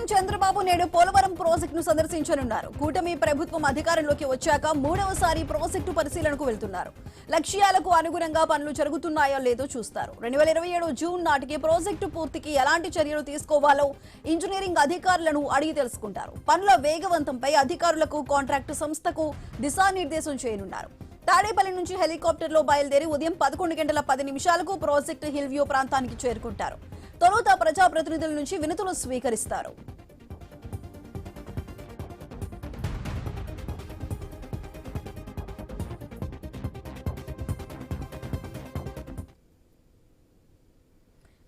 CM Chandrababu నేడు పోలవరం ప్రాజెక్టును సందర్శించనున్నారు. కూటమి ప్రభుత్వం అధికారంలోకి వచ్చాక మూడవసారి ప్రాజెక్టు పరిశీలనకు వెళ్తున్నారు. లక్ష్యాలకు అనుగుణంగా పనులు జరుగుతున్నాయో లేదో చూస్తారు. 2027 జూన్ నాటికి ప్రాజెక్టు పూర్తికి ఎలాంటి చర్యలు తీసుకోవాలో ఇంజనీరింగ్ అధికారులను అడిగి తెలుసుకుంటారు. పనుల వేగవంతంపై అధికారులకు కాంట్రాక్టు సంస్థకు దిశానిర్దేశం చేయనున్నారు. తాడేపల్లి నుంచి హెలికాప్టర్లో బయలుదేరి ఉదయం 11:10 ప్రాజెక్టు హిల్ వ్యూ ప్రాంతానికి చేరుకుంటారు. తొలుత ప్రజాప్రతినిధుల నుంచి వినతులు స్వీకరిస్తారు.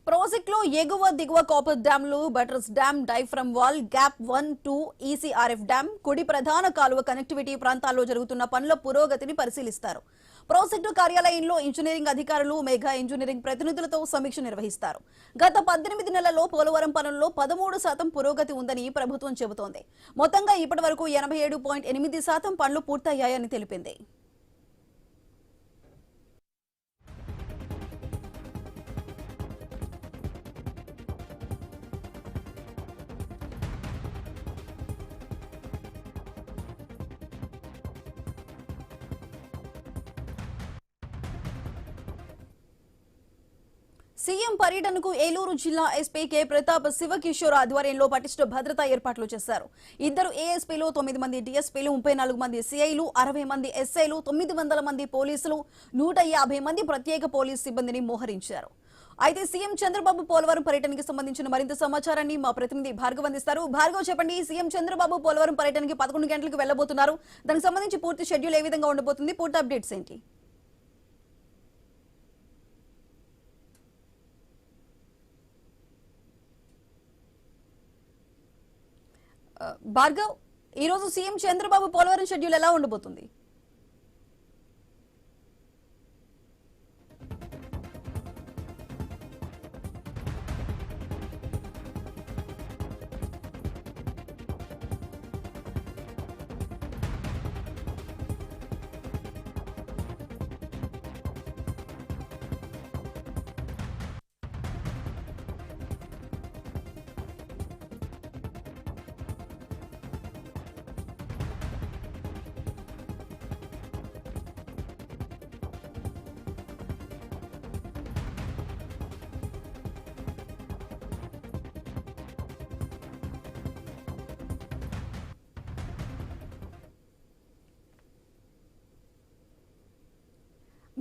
ప్రాజెక్టులో ఎగువ దిగువ కాపర్ డ్యాంలు, buttress dam, diaphragm wall, gap 1, 2, ECRF dam, కుడి ప్రధాన కాలువ కనెక్టివిటీ ప్రాంతాల్లో జరుగుతున్న పనుల పురోగతిని పరిశీలిస్తారు. ప్రాజెక్టు కార్యాలయంలో ఇంజనీరింగ్ అధికారులు, మెగా ఇంజనీరింగ్ ప్రతినిధులతో సమీక్ష నిర్వహిస్తారు. గత 18 నెలల్లో పోలవరం పనుల్లో 13% పురోగతి ఉందని ప్రభుత్వం చెబుతోంది. మొత్తంగా ఇప్పటి వరకు 87.8% పనులు పూర్తయ్యాయని తెలిపింది. సీఎం పర్యటనకు ఏలూరు జిల్లా ఎస్పీ కె ప్రతాప్ శివకిషోర్ ఆధ్వర్యంలో పటిష్ట భద్రతా ఏర్పాట్లు చేశారు. 2 ఏఎస్పీలు, 9 మంది డీఎస్పీలు, 34 మంది సీఐలు, 60 మంది ఎస్ఐలు, 900 మంది పోలీసులు, 150 మంది ప్రత్యేక పోలీస్ సిబ్బందిని మోహరించారు. అయితే సీఎం చంద్రబాబు పోలవరం పర్యటనకి సంబంధించిన మరింత సమాచారాన్ని మా ప్రతినిధి భార్గవ్ అందిస్తారు. భార్గవ్, చెప్పండి, సీఎం చంద్రబాబు పోలవరం పర్యటనకి 11 గంటలకు వెళ్లబోతున్నారు. దానికి సంబంధించి పూర్తి షెడ్యూల్ ఏ విధంగా ఉండబోతుంది? పూర్తి అప్డేట్స్ ఏంటి? భార్గవ్, ఈ రోజు సీఎం చంద్రబాబు పోలవరం షెడ్యూల్ ఎలా ఉండబోతుంది?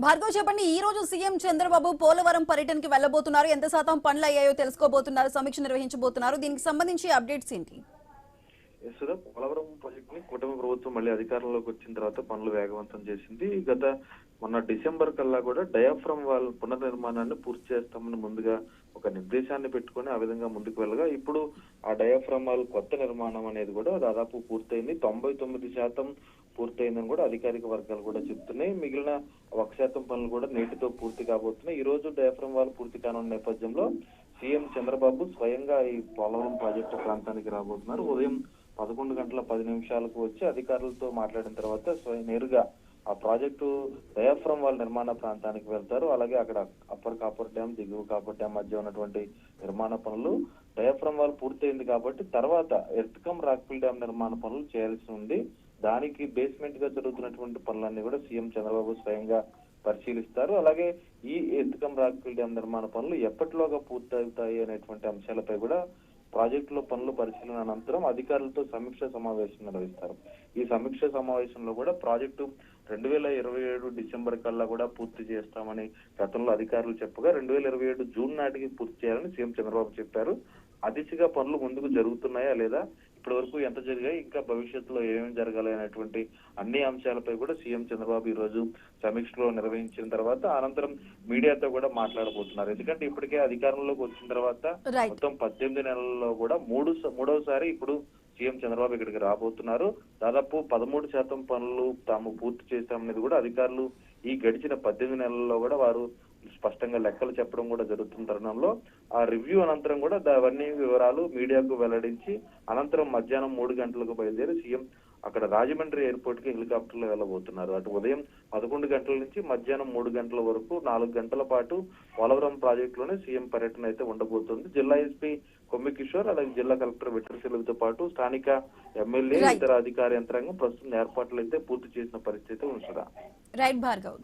భార్గవ్, చెప్పండి, ఈ రోజు సీఎం చంద్రబాబు పోలవరం పర్యటనకి వెళ్లబోతున్నారు. ఎంత శాతం పనులు అయ్యాయో తెలుసుకోబోతున్నారు, సమీక్ష నిర్వహించబోతున్నారు. దీనికి సంబంధించి అప్డేట్స్ ఏంటి? పోలవరం ప్రాజెక్ట్ ని కూటమి ప్రభుత్వం మళ్ళీ అధికారంలోకి వచ్చిన తర్వాత పనులు వేగవంతం చేసింది. మొన్న డిసెంబర్ కల్లా కూడా డయాఫ్రమ్ వాల్ పునర్నిర్మాణాన్ని పూర్తి చేస్తామని ముందుగా ఒక నిర్దేశాన్ని పెట్టుకుని ఆ విధంగా ముందుకు వెళ్ళగా ఇప్పుడు ఆ డయాఫ్రమ్ వాల్ కొత్త నిర్మాణం అనేది కూడా దాదాపు పూర్తయింది. 99% పూర్తయిందని కూడా అధికారిక వర్గాలు కూడా చెప్తున్నాయి. మిగిలిన 1% పనులు కూడా నేటితో పూర్తి కాబోతున్నాయి. ఈ రోజు డయాఫ్రమ్ వాల్ పూర్తి కానున్న నేపథ్యంలో సీఎం చంద్రబాబు స్వయంగా ఈ పోలవరం ప్రాజెక్టు ప్రాంతానికి రాబోతున్నారు. ఉదయం 11:10 వచ్చి అధికారులతో మాట్లాడిన తర్వాత నేరుగా ఆ ప్రాజెక్టు డయాఫ్రమ్ వాల్ నిర్మాణ ప్రాంతానికి వెళ్తారు. అలాగే అక్కడ అప్పర్ కాపర్ డ్యాం, దిగువ కాపర్ డ్యాం మధ్య ఉన్నటువంటి నిర్మాణ పనులు, డయాఫ్రమ్ వాల్ పూర్తయింది కాబట్టి తర్వాత ఎర్త్కమ్ రాక్ఫిల్ డ్యాం నిర్మాణ పనులు చేయాల్సి ఉంది. దానికి బేస్మెంట్ గా జరుగుతున్నటువంటి పనులన్నీ కూడా సీఎం చంద్రబాబు స్వయంగా పరిశీలిస్తారు. అలాగే ఈ ఎర్త్కమ్ రాక్ఫిల్ డ్యాం నిర్మాణ పనులు ఎప్పటిలోగా పూర్తవుతాయి అనేటువంటి అంశాలపై కూడా ప్రాజెక్టులో పనులు పరిశీలన అనంతరం అధికారులతో సమీక్ష సమావేశం నిర్వహిస్తారు. ఈ సమీక్ష సమావేశంలో కూడా ప్రాజెక్టు 2027 డిసెంబర్ కల్లా కూడా పూర్తి చేస్తామని గతంలో అధికారులు చెప్పగా 2027 జూన్ నాటికి పూర్తి చేయాలని సీఎం చంద్రబాబు చెప్పారు. ఆ దిశగా పనులు ముందుకు జరుగుతున్నాయా లేదా, ఇప్పటి వరకు ఎంత జరిగాయి, ఇంకా భవిష్యత్తులో ఏమేమి జరగాలి అనేటువంటి అన్ని అంశాలపై కూడా సీఎం చంద్రబాబు ఈ రోజు సమీక్షలో నిర్వహించిన తర్వాత అనంతరం మీడియాతో కూడా మాట్లాడబోతున్నారు. ఎందుకంటే ఇప్పటికే అధికారంలోకి వచ్చిన తర్వాత మొత్తం 18 నెలల్లో కూడా మూడవసారి ఇప్పుడు సీఎం చంద్రబాబు ఇక్కడికి రాబోతున్నారు. దాదాపు 13% పనులు తాము పూర్తి చేశామనేది కూడా అధికారులు ఈ గడిచిన 18 నెలల్లో కూడా వారు స్పష్టంగా లెక్కలు చెప్పడం కూడా జరుగుతున్న తరుణంలో ఆ రివ్యూ అనంతరం కూడా అవన్నీ వివరాలు మీడియాకు వెల్లడించి అనంతరం మధ్యాహ్నం 3 గంటలకు బయలుదేరి సీఎం అక్కడ రాజమండ్రి ఎయిర్పోర్ట్ కి హెలికాప్టర్ లో వెళ్ళబోతున్నారు. అటు ఉదయం 11 గంటల నుంచి మధ్యాహ్నం 3 గంటల వరకు 4 గంటల పాటు పోలవరం ప్రాజెక్ట్ లోనే సీఎం పర్యటన అయితే ఉండబోతుంది. జిల్లా ఎస్పీ కొమ్మి కిషోర్ అలాగే జిల్లా కలెక్టర్ వెట్రిసెలవుతో పాటు స్థానిక ఎమ్మెల్యే ఇతర అధికార యంత్రాంగం ప్రస్తుతం ఏర్పాట్లు అయితే పూర్తి చేసిన పరిస్థితి ఉంది. రైట్ భార్గవ్.